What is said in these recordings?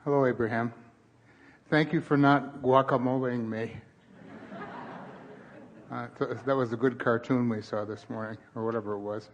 Hello, Abraham. Thank you for not guacamoleing me. That was a good cartoon we saw this morning, or whatever it was.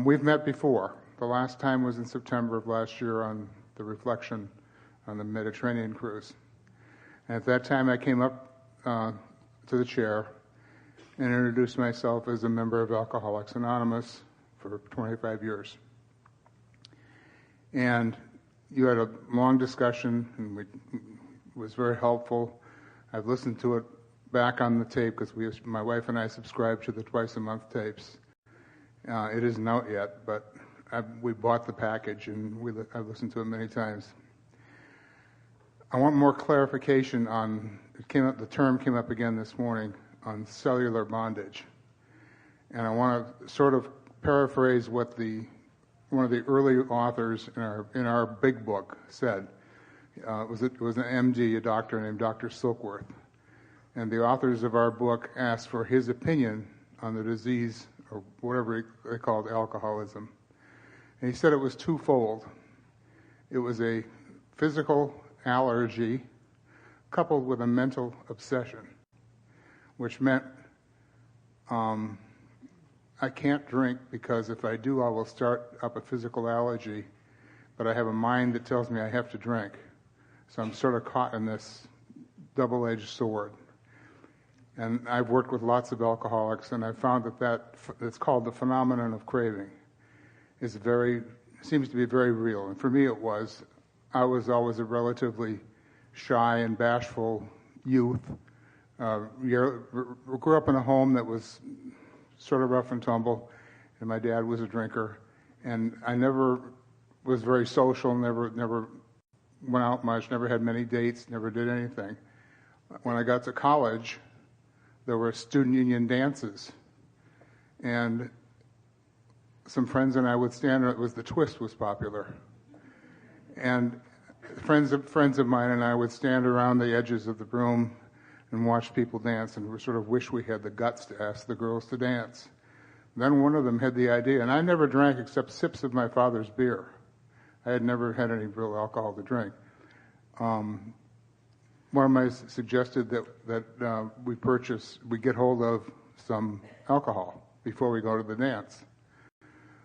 We've met before. The last time was in September of last year on the reflection on the Mediterranean cruise. And at that time, I came up to the chair and introduced myself as a member of Alcoholics Anonymous for 25 years. And you had a long discussion, and it was very helpful. I've listened to it back on the tape because my wife and I subscribe to the twice-a-month tapes. It isn't out yet, but we bought the package, and I've listened to it many times. I want more clarification on, the term came up again this morning, on cellular bondage. And I want to sort of paraphrase what one of the early authors in our big book said. It was an MD, a doctor named Dr. Silkworth. And the authors of our book asked for his opinion on the disease, or whatever they called alcoholism. And he said it was twofold. It was a physical allergy coupled with a mental obsession, which meant I can't drink because if I do, I will start up a physical allergy, but I have a mind that tells me I have to drink. So I'm sort of caught in this double-edged sword. And I've worked with lots of alcoholics, and I've found that it's called the phenomenon of craving. Seems to be very real. And for me it was. I was always a relatively shy and bashful youth. Grew up in a home that was sort of rough and tumble, and my dad was a drinker. And I never was very social, never went out much, never had many dates, never did anything. When I got to college, there were student union dances, and some friends and I would stand. The twist was popular, and friends of mine and I would stand around the edges of the room and watch people dance, and we sort of wish we had the guts to ask the girls to dance. Then one of them had the idea, and I never drank except sips of my father's beer. I had never had any real alcohol to drink. One of them suggested that we get hold of some alcohol before we go to the dance.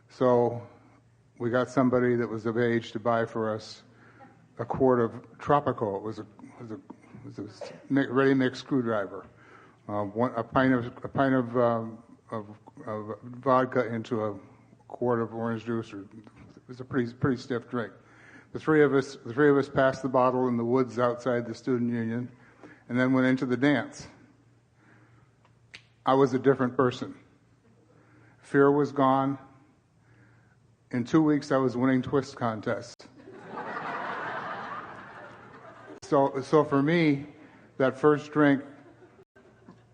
So we got somebody that was of age to buy for us a quart of Tropico. It was a ready-mix screwdriver, a pint of vodka into a quart of orange juice. It was a pretty stiff drink. The three of us passed the bottle in the woods outside the student union, and then went into the dance. I was a different person. Fear was gone. In 2 weeks, I was winning twist contests. So for me, that first drink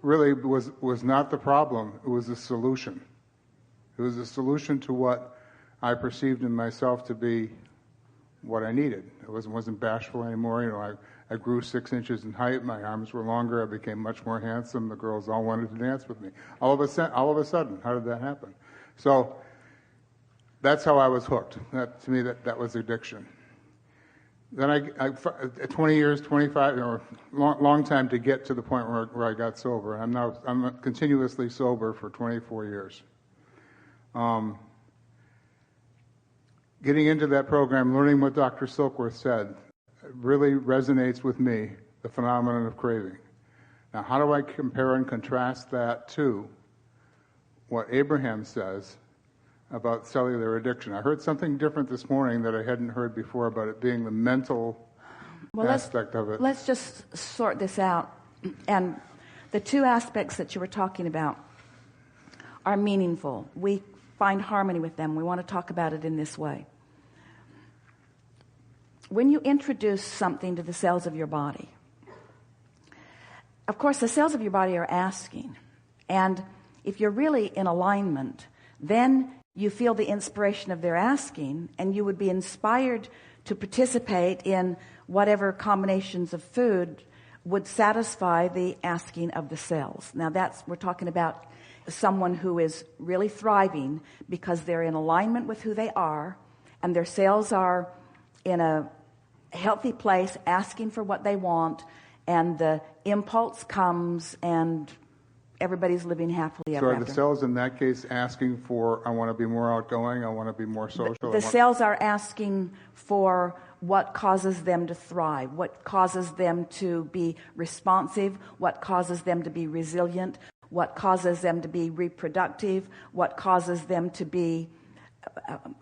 really was not the problem. It was a solution. It was a solution to what I perceived in myself to be what I needed. I wasn't bashful anymore. I grew 6 inches in height. My arms were longer. I became much more handsome. The girls all wanted to dance with me. All of a sudden, how did that happen? So that's how I was hooked. To me, that was addiction. Then I 20 years, 25, long time to get to the point where I got sober. I'm continuously sober for 24 years. Getting into that program, learning what Dr. Silkworth said, really resonates with me, the phenomenon of craving. Now, how do I compare and contrast that to what Abraham says about cellular addiction? I heard something different this morning that I hadn't heard before about it being the mental aspect of it. Let's just sort this out. And the two aspects that you were talking about are meaningful. We find harmony with them. We want to talk about it in this way. When you introduce something to the cells of your body, of course, the cells of your body are asking. And if you're really in alignment, then you feel the inspiration of their asking, and you would be inspired to participate in whatever combinations of food would satisfy the asking of the cells. Now we're talking about someone who is really thriving because they're in alignment with who they are, and their cells are in a healthy place, asking for what they want, and the impulse comes, and everybody's living happily ever So are after. the cells in that case asking for, I want to be more outgoing, I want to be more social? The cells are asking for what causes them to thrive, what causes them to be responsive, what causes them to be resilient, what causes them to be reproductive, what causes them to be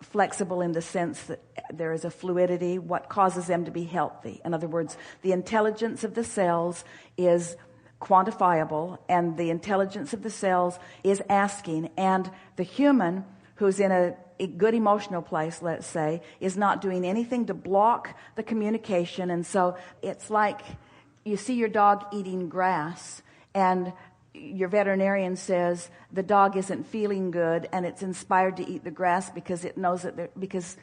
flexible in the sense that there is a fluidity, what causes them to be healthy. In other words, the intelligence of the cells is quantifiable, and the intelligence of the cells is asking, and the human who's in a good emotional place, let's say, is not doing anything to block the communication. And so it's like you see your dog eating grass, and your veterinarian says the dog isn't feeling good, and it's inspired to eat the grass because it knows that because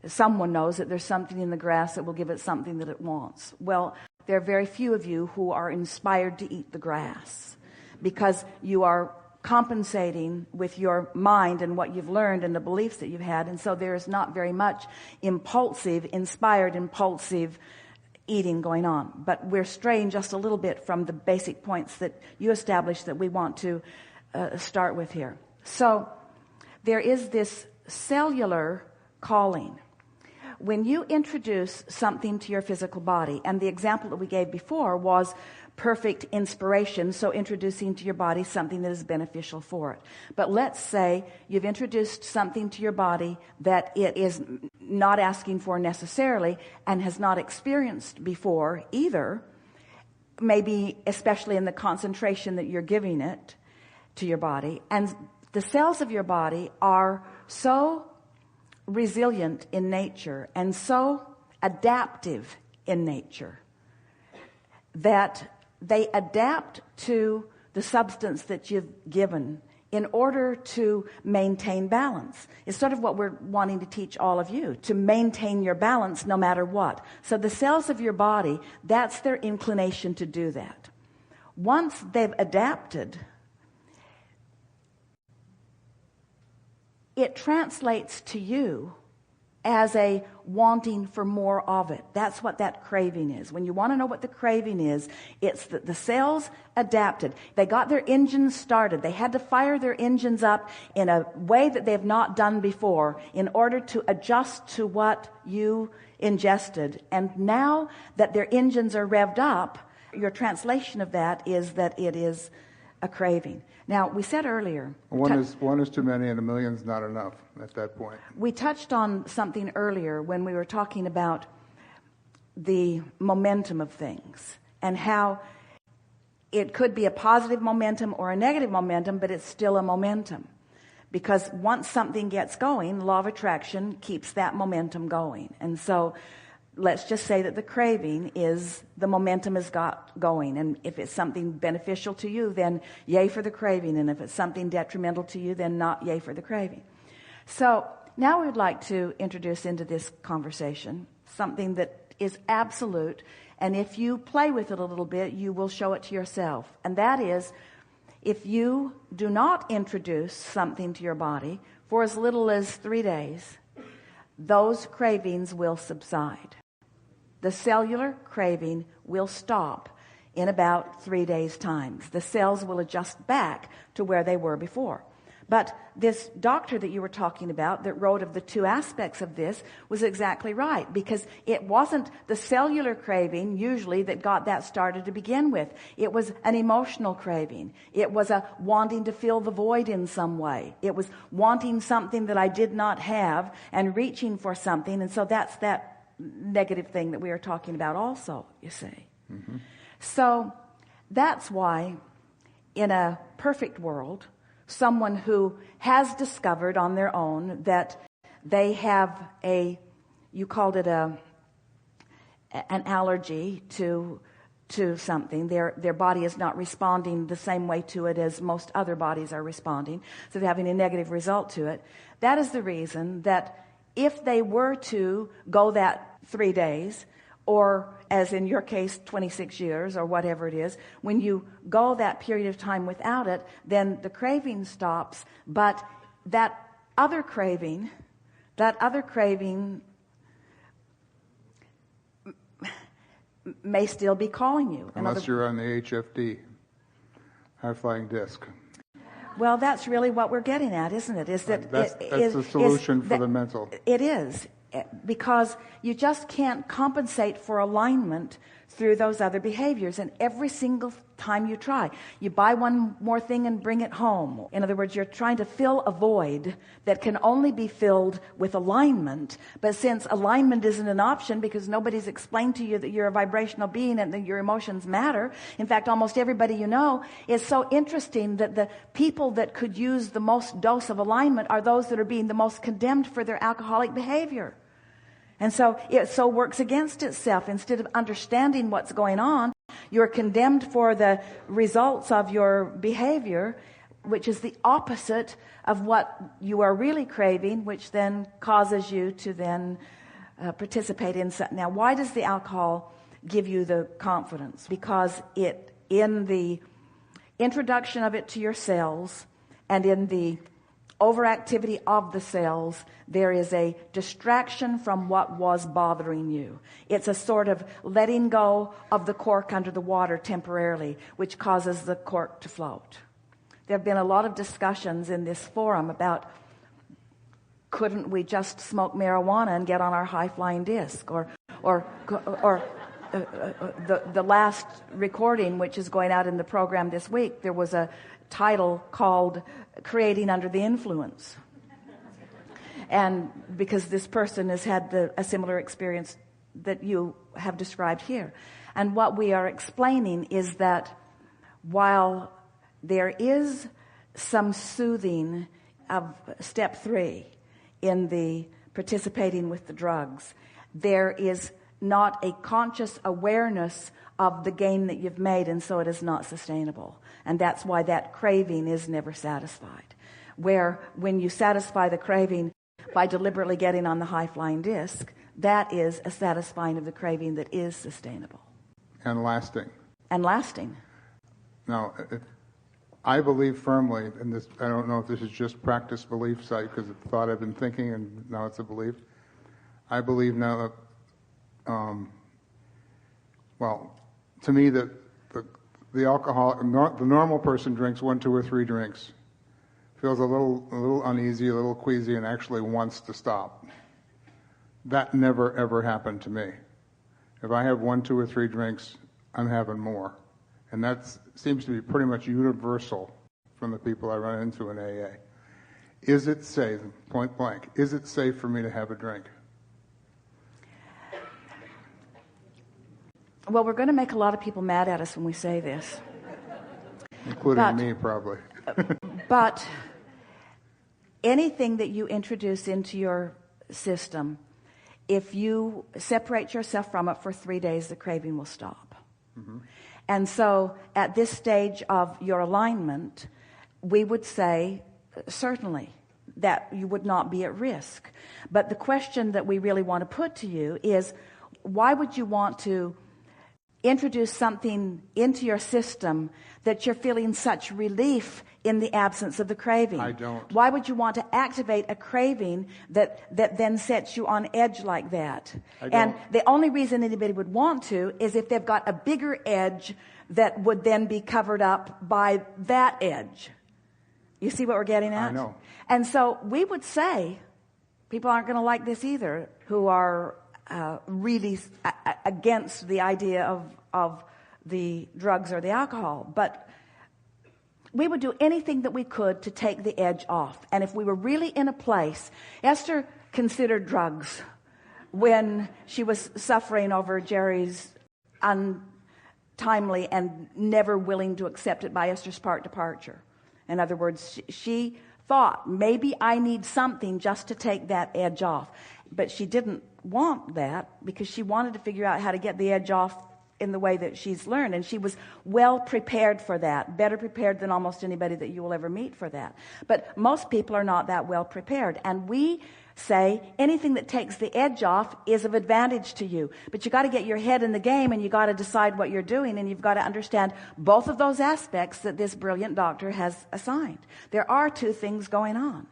someone knows that there's something in the grass that will give it something that it wants. Well, there are very few of you who are inspired to eat the grass because you are compensating with your mind and what you've learned and the beliefs that you've had. And so there is not very much inspired impulsive eating going on. But we're straying just a little bit from the basic points that you established that we want to start with here. So there is this cellular calling. When you introduce something to your physical body, and the example that we gave before was perfect inspiration, so introducing to your body something that is beneficial for it. But let's say you've introduced something to your body that it is not asking for necessarily and has not experienced before either, maybe especially in the concentration that you're giving it to your body. And the cells of your body are so resilient in nature and so adaptive in nature that they adapt to the substance that you've given in order to maintain balance. It's sort of what we're wanting to teach all of you, to maintain your balance no matter what. So the cells of your body, that's their inclination to do that. Once they've adapted, it translates to you as a wanting for more of it. That's what that craving is. When you want to know what the craving is, it's that the cells adapted. They got their engines started. They had to fire their engines up in a way that they have not done before in order to adjust to what you ingested. And now that their engines are revved up, your translation of that is that it is a craving. Now, we said earlier... One is too many and a million's not enough at that point. We touched on something earlier when we were talking about the momentum of things and how it could be a positive momentum or a negative momentum, but it's still a momentum. Because once something gets going, law of attraction keeps that momentum going. And so let's just say that the craving is the momentum has got going, and if it's something beneficial to you, then yay for the craving, and if it's something detrimental to you, then not yay for the craving. So now we would like to introduce into this conversation something that is absolute, and if you play with it a little bit, you will show it to yourself. And that is, if you do not introduce something to your body for as little as 3 days, those cravings will subside. The cellular craving will stop in about 3 days' time. The cells will adjust back to where they were before. But this doctor that you were talking about that wrote of the two aspects of this was exactly right, because it wasn't the cellular craving usually that got that started to begin with. It was an emotional craving. It was a wanting to fill the void in some way. It was wanting something that I did not have and reaching for something. And so that's that negative thing that we are talking about also, you see. Mm-hmm. So that's why in a perfect world, someone who has discovered on their own that they have you called it an allergy to something, their body is not responding the same way to it as most other bodies are responding, so they're having a negative result to it. That is the reason that if they were to go that 3 days, or as in your case 26 years or whatever it is, when you go that period of time without it, then the craving stops. But that other craving may still be calling you. Unless you're on the HFD, high-flying disc. Well, that's really what we're getting at, isn't it? Is that that's the solution for the mental. It is, because you just can't compensate for alignment through those other behaviors. And every single time you try, you buy one more thing and bring it home. In other words, you're trying to fill a void that can only be filled with alignment. But since alignment isn't an option because nobody's explained to you that you're a vibrational being and that your emotions matter. In fact, almost everybody you know is so interesting that the people that could use the most dose of alignment are those that are being the most condemned for their alcoholic behavior. And so it so works against itself. Instead of understanding what's going on, you're condemned for the results of your behavior, which is the opposite of what you are really craving, which then causes you to then participate in something. Now, why does the alcohol give you the confidence? Because it, in the introduction of it to your cells and in the overactivity of the cells, there is a distraction from what was bothering you. It's a sort of letting go of the cork under the water temporarily, which causes the cork to float. There have been a lot of discussions in this forum about, couldn't we just smoke marijuana and get on our high-flying disc? Or the last recording, which is going out in the program this week, there was a title called Creating Under the Influence. And because this person has had a similar experience that you have described here. And what we are explaining is that while there is some soothing of step 3 in the participating with the drugs, there is not a conscious awareness of the gain that you've made, and so it is not sustainable. And that's why that craving is never satisfied. Where when you satisfy the craving by deliberately getting on the high-flying disc, that is a satisfying of the craving that is sustainable. And lasting. And lasting. Now, I believe firmly in this. I don't know if this is just practice belief side, because it's a thought I've been thinking and now it's a belief. I believe now that, well, to me that the alcohol, the normal person drinks 1, 2, or 3 drinks, feels a little uneasy, a little queasy, and actually wants to stop. That never ever happened to me. If I have 1, 2, or 3 drinks, I'm having more. And that seems to be pretty much universal from the people I run into in AA. Is it safe, point blank, is it safe for me to have a drink? Well, we're going to make a lot of people mad at us when we say this. Including me, probably. But anything that you introduce into your system, if you separate yourself from it for 3 days, the craving will stop. Mm-hmm. And so at this stage of your alignment, we would say, certainly, that you would not be at risk. But the question that we really want to put to you is, why would you want to introduce something into your system that you're feeling such relief in the absence of the craving? I don't. Why would you want to activate a craving that then sets you on edge like that? I don't. And the only reason anybody would want to is if they've got a bigger edge that would then be covered up by that edge. You see what we're getting at? I know. And so we would say, people aren't going to like this either, who are really against the idea of the drugs or the alcohol. But we would do anything that we could to take the edge off. And if we were really in a place, Esther considered drugs when she was suffering over Jerry's untimely and never willing to accept it by Esther's part departure. In other words, she thought, maybe I need something just to take that edge off. But she didn't want that because she wanted to figure out how to get the edge off in the way that she's learned. And she was well prepared for that, better prepared than almost anybody that you will ever meet for that. But most people are not that well prepared. And we say anything that takes the edge off is of advantage to you. But you got to get your head in the game and you got to decide what you're doing, and you've got to understand both of those aspects that this brilliant doctor has assigned. There are 2 things going on,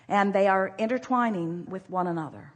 and they are intertwining with one another.